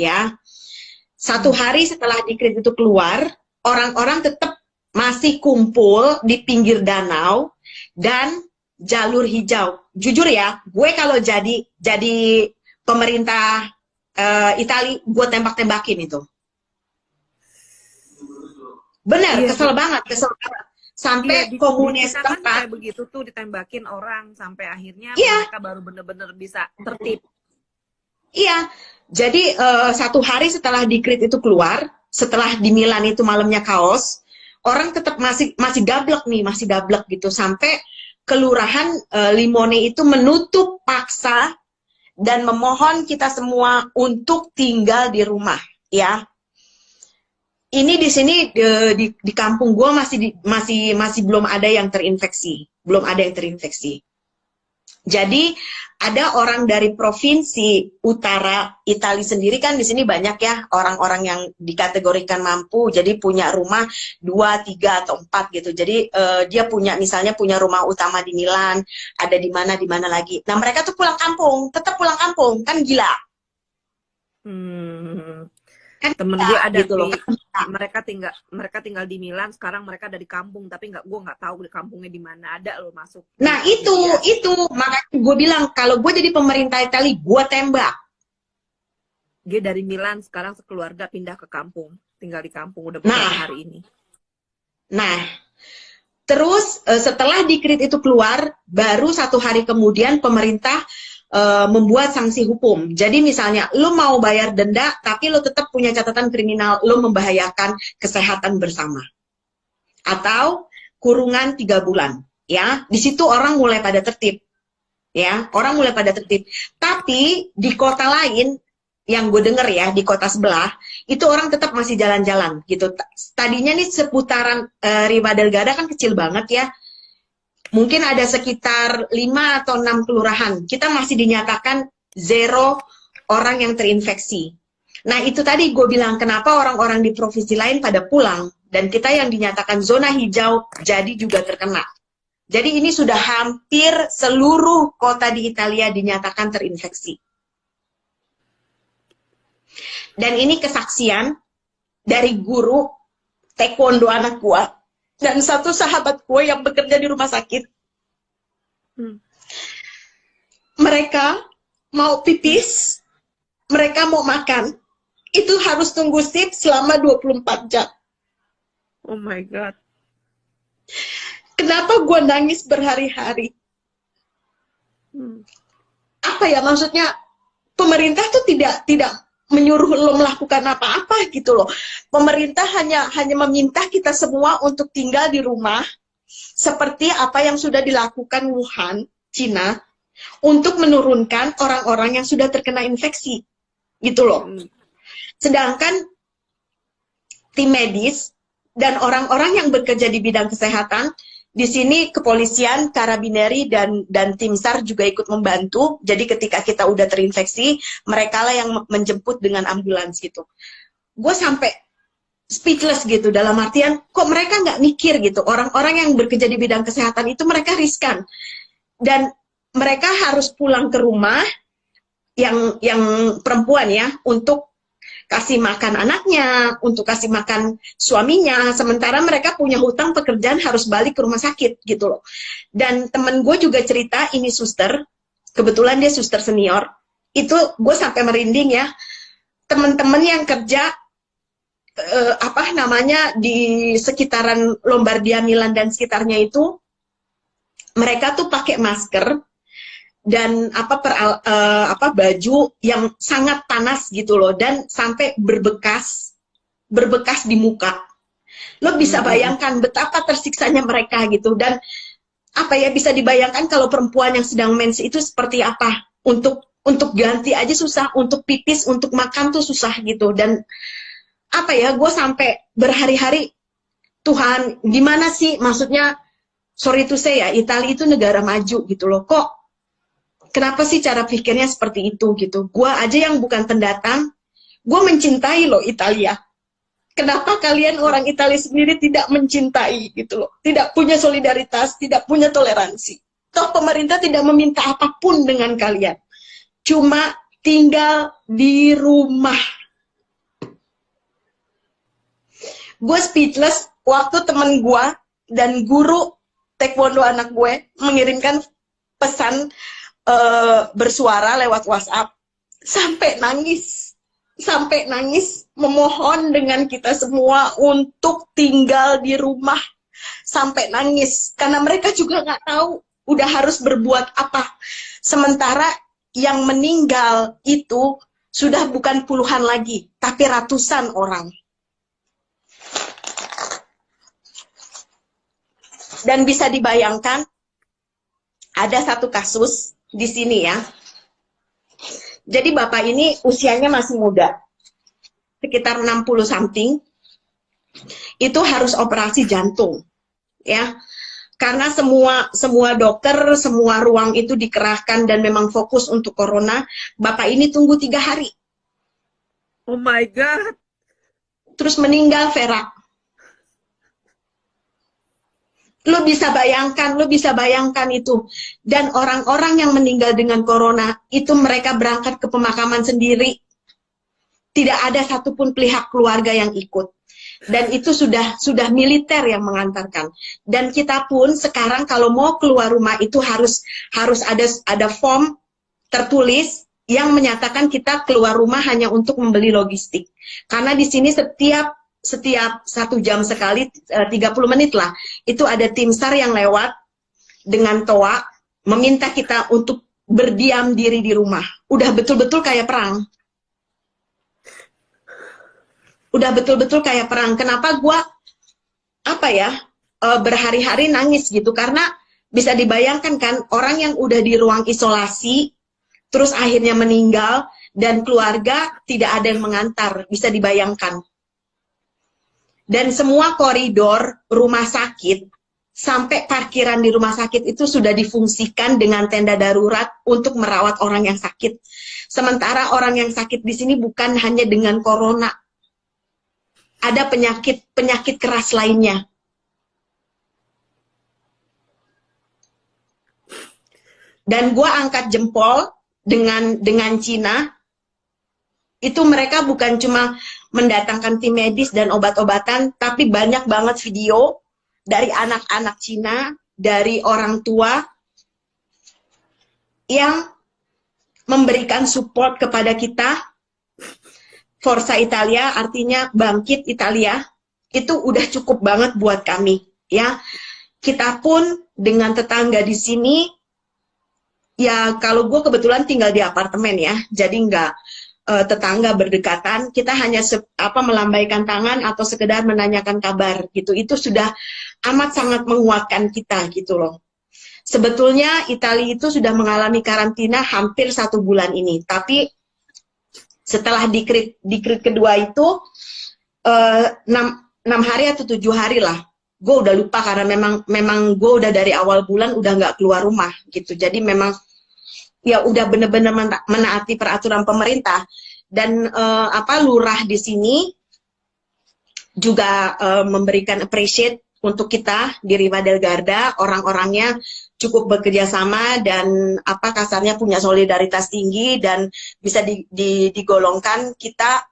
ya. Satu hari setelah dekret itu keluar, orang-orang tetap masih kumpul di pinggir danau dan jalur hijau. Jujur ya, gue kalau jadi pemerintah Itali, gue tembak-tembakin itu. Bener, Iya, kesel banget. Sampai di komunis kita kan tempat. kayak begitu tuh, ditembakin orang sampai akhirnya Iya. mereka baru bener-bener bisa tertib. Iya, jadi satu hari setelah dekret itu keluar, setelah di Milan itu malamnya kaos, orang tetap masih gablek nih, masih gablek gitu, sampai kelurahan Limone itu menutup paksa dan memohon kita semua untuk tinggal di rumah, ya. Ini di sini di kampung gue masih belum ada yang terinfeksi, Jadi ada orang dari provinsi utara Italia sendiri, kan di sini banyak ya orang-orang yang dikategorikan mampu, jadi punya rumah 2, 3 atau 4 gitu. Jadi dia misalnya punya rumah utama di Milan, ada di mana lagi. Nah mereka tuh pulang kampung, tetap pulang kampung, kan gila. Kan Temen gue ada gitu loh. mereka tinggal di Milan, sekarang mereka ada di kampung, tapi gue nggak tahu di kampungnya di mana, ada loh masuk. Nah itu makanya gue bilang kalau gue jadi pemerintah Italia, gue tembak. Dia dari Milan sekarang sekeluarga pindah ke kampung, tinggal di kampung udah beberapa hari ini. Nah, terus setelah dekret itu keluar, baru 1 hari kemudian pemerintah membuat sanksi hukum. Jadi misalnya lo mau bayar denda tapi lo tetap punya catatan kriminal, lo membahayakan kesehatan bersama, atau kurungan 3 bulan, ya. Di situ orang mulai pada tertib, ya, tapi di kota lain yang gue denger ya, di kota sebelah itu orang tetap masih jalan-jalan gitu. Tadinya nih seputaran Riva del Garda kan kecil banget ya, mungkin ada sekitar 5 atau 6 kelurahan, kita masih dinyatakan 0 orang yang terinfeksi. Nah itu tadi gue bilang kenapa orang-orang di provinsi lain pada pulang, dan kita yang dinyatakan zona hijau jadi juga terkena. Jadi ini sudah hampir seluruh kota di Italia dinyatakan terinfeksi. Dan ini kesaksian dari guru taekwondo anak gue dan satu sahabat gue yang bekerja di rumah sakit. Mereka mau pipis, mereka mau makan, itu harus tunggu shift selama 24 jam. Oh my God. Kenapa gue nangis berhari-hari? Apa ya, maksudnya pemerintah tuh tidak menyuruh lo melakukan apa-apa gitu loh. Pemerintah hanya meminta kita semua untuk tinggal di rumah, seperti apa yang sudah dilakukan Wuhan, Cina, untuk menurunkan orang-orang yang sudah terkena infeksi, gitu loh. Sedangkan tim medis dan orang-orang yang bekerja di bidang kesehatan, di sini kepolisian, karabineri, dan tim SAR juga ikut membantu. Jadi ketika kita udah terinfeksi, mereka lah yang menjemput dengan ambulans gitu. Gue sampai speechless gitu, dalam artian kok mereka nggak mikir gitu. Orang-orang yang bekerja di bidang kesehatan itu mereka riskan. Dan mereka harus pulang ke rumah yang perempuan ya, untuk kasih makan anaknya, untuk kasih makan suaminya, sementara mereka punya hutang pekerjaan harus balik ke rumah sakit gitu loh. Dan temen gue juga cerita, ini suster, kebetulan dia suster senior, itu gue sampai merinding ya, temen-temen yang kerja di sekitaran Lombardia, Milan dan sekitarnya itu, mereka tuh pakai masker dan baju yang sangat panas gitu loh, dan sampai berbekas di muka. Lo bisa bayangkan betapa tersiksanya mereka gitu. Dan bisa dibayangkan kalau perempuan yang sedang mens itu seperti apa, untuk ganti aja susah, untuk pipis, untuk makan tuh susah gitu. Dan gue sampai berhari-hari, Tuhan gimana sih, maksudnya sorry to say ya, Italia itu negara maju gitu loh, kok kenapa sih cara pikirnya seperti itu gitu. Gua aja yang bukan pendatang, gue mencintai loh Italia. Kenapa kalian orang Italia sendiri tidak mencintai gitu loh, tidak punya solidaritas, tidak punya toleransi. Toh pemerintah tidak meminta apapun dengan kalian, cuma tinggal di rumah Gue speechless waktu temen gue dan guru taekwondo anak gue mengirimkan pesan bersuara lewat WhatsApp sampai nangis memohon dengan kita semua untuk tinggal di rumah, sampai nangis karena mereka juga nggak tahu udah harus berbuat apa. Sementara yang meninggal itu sudah bukan puluhan lagi tapi ratusan orang. Dan bisa dibayangkan ada satu kasus di sini ya. Jadi bapak ini usianya masih muda, sekitar 60 something, itu harus operasi jantung, ya. Karena semua dokter, semua ruang itu dikerahkan dan memang fokus untuk corona. Bapak ini tunggu 3 hari. Oh my God. Terus meninggal, Vera. Lo bisa bayangkan itu. Dan orang-orang yang meninggal dengan corona, itu mereka berangkat ke pemakaman sendiri. Tidak ada satupun pihak keluarga yang ikut. Dan itu sudah militer yang mengantarkan. Dan kita pun sekarang kalau mau keluar rumah itu harus ada form tertulis yang menyatakan kita keluar rumah hanya untuk membeli logistik. Karena di sini setiap 1 jam sekali, 30 menit lah, itu ada tim SAR yang lewat dengan toa meminta kita untuk berdiam diri di rumah. Udah betul-betul kayak perang. Kenapa gua berhari-hari nangis gitu? Karena bisa dibayangkan kan, orang yang udah di ruang isolasi terus akhirnya meninggal dan keluarga tidak ada yang mengantar, bisa dibayangkan. Dan semua koridor rumah sakit sampai parkiran di rumah sakit itu sudah difungsikan dengan tenda darurat untuk merawat orang yang sakit. Sementara orang yang sakit di sini bukan hanya dengan corona, ada penyakit keras lainnya. Dan gua angkat jempol dengan Cina, itu mereka bukan cuma mendatangkan tim medis dan obat-obatan, tapi banyak banget video dari anak-anak Cina, dari orang tua yang memberikan support kepada kita. Forza Italia artinya bangkit Italia, itu udah cukup banget buat kami, ya. Kita pun dengan tetangga di sini, ya kalau gue kebetulan tinggal di apartemen ya, jadi nggak tetangga berdekatan, kita hanya melambaikan tangan atau sekedar menanyakan kabar gitu. Itu sudah amat sangat menguatkan kita gitu loh. Sebetulnya Italia itu sudah mengalami karantina hampir 1 bulan ini, tapi setelah dikrit kedua itu 6 hari atau 7 hari lah, gue udah lupa karena memang gue udah dari awal bulan udah nggak keluar rumah gitu. Jadi memang ya udah bener-bener menaati peraturan pemerintah. Dan lurah di sini juga memberikan appreciate untuk kita di Riva del Garda, orang-orangnya cukup bekerja sama dan kasarnya punya solidaritas tinggi dan bisa digolongkan kita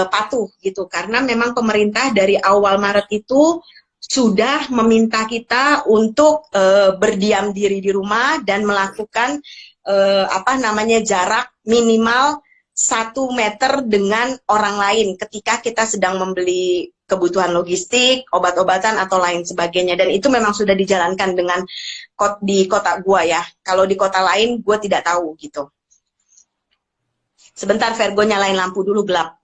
patuh gitu, karena memang pemerintah dari awal Maret itu sudah meminta kita untuk berdiam diri di rumah dan melakukan jarak minimal 1 meter dengan orang lain ketika kita sedang membeli kebutuhan logistik, obat-obatan atau lain sebagainya. Dan itu memang sudah dijalankan dengan di kota gua ya. Kalau di kota lain gua tidak tahu gitu. Sebentar Virgo, nyalain lampu dulu, gelap.